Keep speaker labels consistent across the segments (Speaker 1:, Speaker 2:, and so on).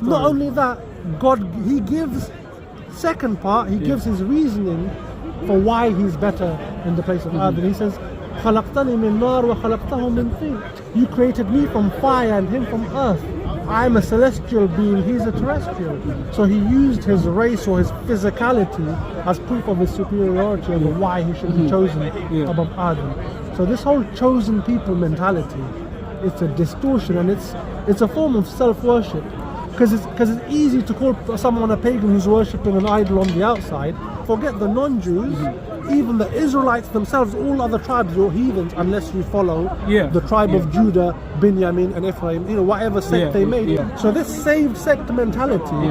Speaker 1: not only that, God, he gives, second part, he gives his reasoning for why he's better in the place of Adam. He says, خَلَقْتَنِي مِن نَارٍ وَخَلَقْتَهُ مِن طِينٍ. You created me from fire and him from earth. I'm a celestial being, he's a terrestrial. So he used his race or his physicality as proof of his superiority and why he should be chosen above Adam. So this whole chosen people mentality, it's a distortion, and it's a form of self-worship. Because it's easy to call someone a pagan who's worshipping an idol on the outside. Forget the non-Jews, even the Israelites themselves, all other tribes, you're heathens unless you follow the tribe of Judah, Binyamin and Ephraim, whatever sect they made. So this saved sect mentality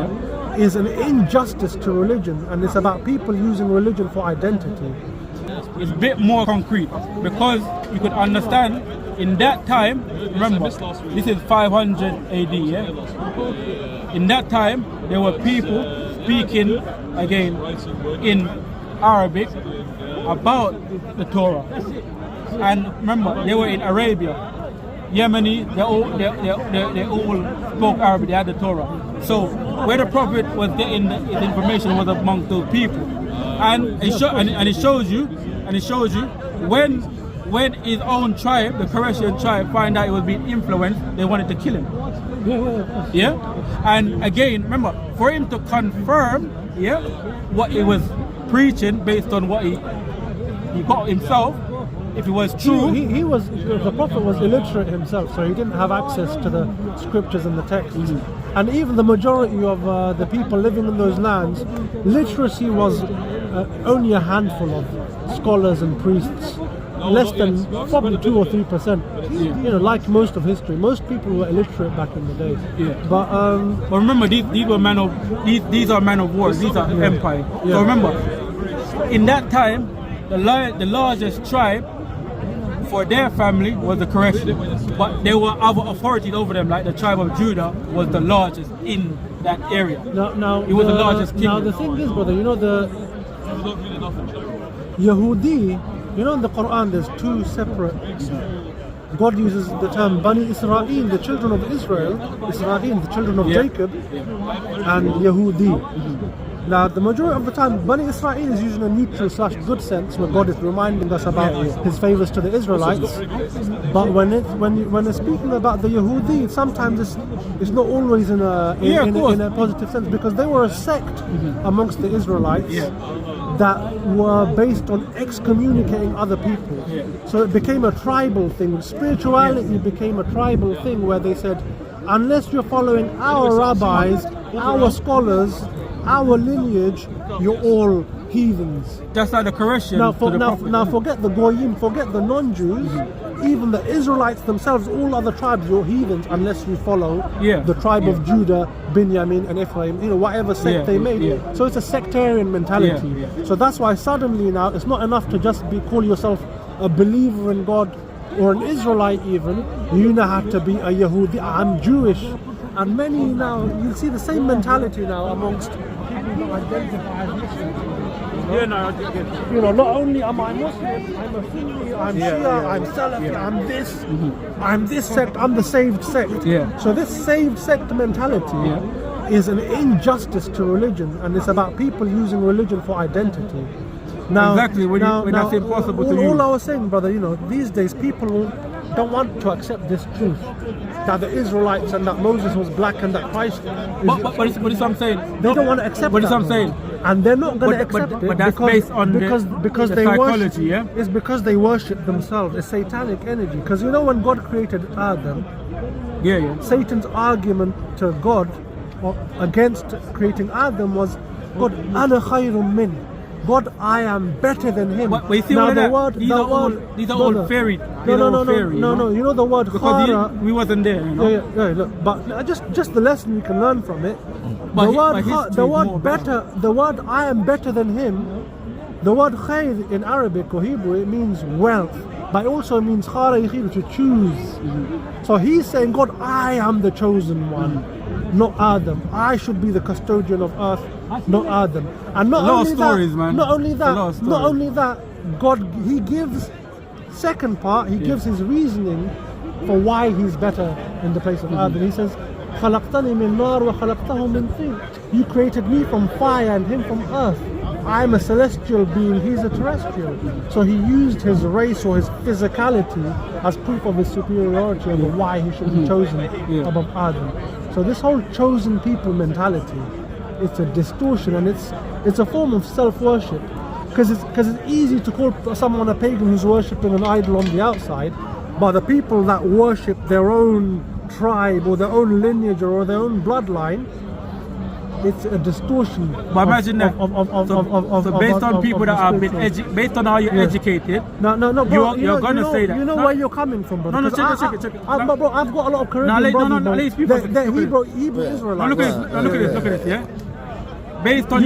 Speaker 1: is an injustice to religion, and it's about people using religion for identity.
Speaker 2: It's a bit more concrete, because you could understand in that time, remember, this is 500 AD, in that time there were people speaking again in Arabic about the Torah, and remember, they were in Arabia, Yemeni, they all spoke Arabic, they had the Torah. So where the Prophet was getting his information was among those people, and it shows you when his own tribe, the Quraysh tribe, find out he was being influenced, they wanted to kill him. And again, remember, for him to confirm what he was preaching based on what he got himself, if it was true.
Speaker 1: The Prophet was illiterate himself, so he didn't have access to the scriptures and the texts. And even the majority of the people living in those lands, literacy was only a handful of scholars and priests. Less than probably 2 or 3%. Like most of history, most people were illiterate back in the day. But
Speaker 2: remember, these are men of war. These are empire. So remember, in that time, the largest tribe for their family was the Quraysh, but there were other authorities over them, like the tribe of Judah was the largest in that area.
Speaker 1: Now
Speaker 2: it was the largest kingdom.
Speaker 1: Now the thing is, brother, the Yahudi. In the Quran there's two separate, God uses the term Bani Israel, the children of Israel, the children of Jacob, and Yahudi. Now the majority of the time Bani Israel is using a neutral / good sense, where God is reminding us about his favors to the Israelites. But when it's speaking about the Yahudi, sometimes it's not always in a positive sense, because they were a sect amongst the Israelites that were based on excommunicating other people. So it became a tribal thing. Spirituality became a tribal thing, where they said, unless you're following our rabbis, our scholars, our lineage, you're all heathens.
Speaker 2: Just like the Quraysh.
Speaker 1: Now forget the Goyim, forget the non-Jews, even the Israelites themselves, all other tribes, you're heathens unless you follow the tribe of Judah, Binyamin and Ephraim, whatever sect they made. So it's a sectarian mentality. So that's why suddenly now it's not enough to just call yourself a believer in God or an Israelite even. You now have to be a Yahudi. I'm Jewish. And many now, you'll see the same mentality now amongst people who identify as Muslims. Not only am I Muslim, I'm a Sunni, I'm Shia, I'm Salafi, I'm this sect, I'm the saved sect. So this saved sect mentality is an injustice to religion, and it's about people using religion for identity. Now,
Speaker 2: exactly, when that's impossible to use.
Speaker 1: All I was saying, brother, these days people don't want to accept this truth, that the Israelites and that Moses was black and that Christ is...
Speaker 2: But it's what I'm saying.
Speaker 1: They don't want to accept
Speaker 2: what I'm saying.
Speaker 1: And they're not going to accept it.
Speaker 2: But that's based on
Speaker 1: because
Speaker 2: the
Speaker 1: they
Speaker 2: psychology,
Speaker 1: It's because they worship themselves. It's satanic energy. Because when God created Adam, Satan's argument to God against creating Adam was, God, ana khayrun min. God, I am better than him.
Speaker 2: But you see
Speaker 1: now
Speaker 2: these are all fairy.
Speaker 1: No. The word khara.
Speaker 2: We wasn't there.
Speaker 1: Look, but just the lesson you can learn from it. The word I am better than him. The word khayr in Arabic or Hebrew, it means wealth, but it also means khara yakhir, to choose. So he's saying, God, I am the chosen one, not Adam. I should be the custodian of earth, not Adam. And not only that, God, he gives, second part, he gives his reasoning for why he's better in the place of Adam. He says, خلقتني من نار وخلقته من طين. You created me from fire and him from earth. I'm a celestial being, he's a terrestrial. So he used his race or his physicality as proof of his superiority and why he should be chosen above Adam. So this whole chosen people mentality, it's a distortion, and it's a form of self-worship. Because it's easy to call someone a pagan who's worshipping an idol on the outside, but the people that worship their own tribe or their own lineage or their own bloodline, it's a distortion.
Speaker 2: But imagine that. So based on people that have been based on how you're educated.
Speaker 1: No, bro,
Speaker 2: you're gonna say that.
Speaker 1: You know where you're coming from, brother.
Speaker 2: No, check it.
Speaker 1: But bro, I've got a lot of Caribbean brothers. They're Hebrew Israelites.
Speaker 2: Look at this, yeah. Based on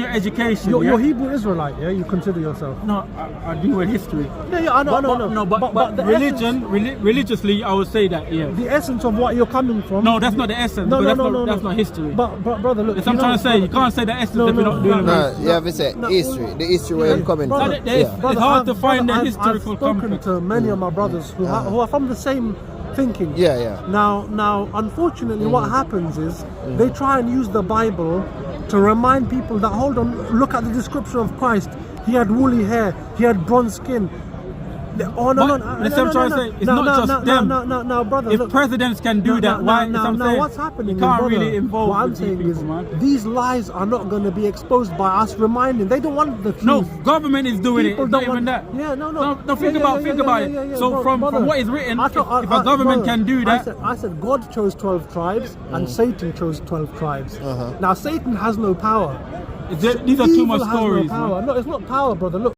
Speaker 2: your education,
Speaker 1: you're Hebrew Israelite, yeah. You consider yourself?
Speaker 2: No, I do with history.
Speaker 1: Yeah, I know.
Speaker 2: But religiously, I would say that, yeah.
Speaker 1: The essence of what you're coming from.
Speaker 2: No, that's not the essence. No. That's not history.
Speaker 1: But brother, look.
Speaker 2: That's what I'm trying to say. You can't say the essence if you're not doing it.
Speaker 3: No, you have to say history. The history where you're coming from.
Speaker 2: It's hard to find the historical context.
Speaker 1: I've spoken to many of my brothers who are from the same thinking.
Speaker 3: Yeah.
Speaker 1: Now, unfortunately, what happens is they try and use the Bible to remind people that, hold on, look at the description of Christ. He had woolly hair. He had bronze skin. Oh no!
Speaker 2: That's what I'm trying to say. It's not just them.
Speaker 1: No, brother.
Speaker 2: If presidents can do that, why?
Speaker 1: Now, what's happening?
Speaker 2: You can't
Speaker 1: brother,
Speaker 2: really involve.
Speaker 1: What I'm saying is, these lies are not going to be exposed by us reminding. They don't want the truth.
Speaker 2: No, government is doing it. It's not even that.
Speaker 1: Yeah, no.
Speaker 2: Think about it. So from what is written, if a government can do that,
Speaker 1: I said God chose 12 tribes and Satan chose 12 tribes. Now Satan has no power.
Speaker 2: these are too much stories.
Speaker 1: No, it's not power, brother. Look.